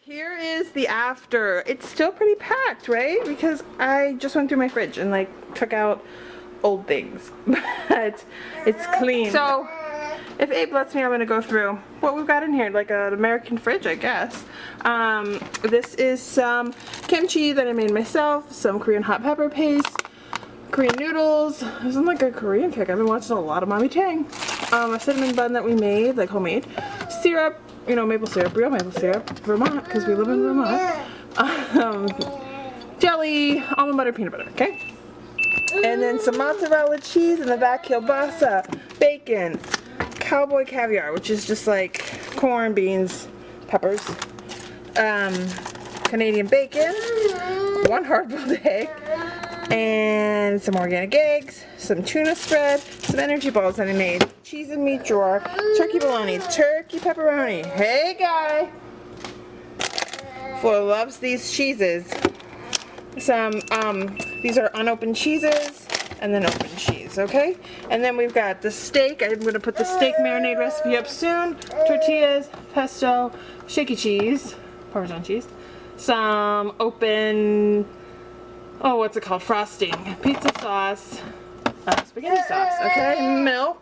Here is the after. It's still pretty packed, right? Because I just went through my fridge and like took out old things, but it's clean. So if Abe lets me, I'm gonna go through what we've got in here, like an American fridge, I guess. This is some kimchi that I made myself, some Korean hot pepper paste, Korean noodles. This is like a Korean kick. I've been watching a lot of Mommy Tang. A cinnamon bun that we made, like homemade. Syrup, you know, maple syrup, real maple syrup, Vermont, because we live in Vermont. Jelly, almond butter, peanut butter, okay? And then some mozzarella cheese in the back, kielbasa, bacon, cowboy caviar, which is just like corn, beans, peppers, Canadian bacon, one hard-boiled egg, and some organic eggs, some tuna spread, some energy balls that I made, cheese and meat drawer, turkey bologna, turkey pepperoni. Hey guy! Flo loves these cheeses. Some, these are unopened cheeses, and then open cheese, okay? And then we've got the steak. I'm gonna put the steak marinade recipe up soon. Tortillas, pesto, shaky cheese, Parmesan cheese, some open, oh, what's it called? Frosting, pizza sauce, spaghetti sauce, okay? Milk.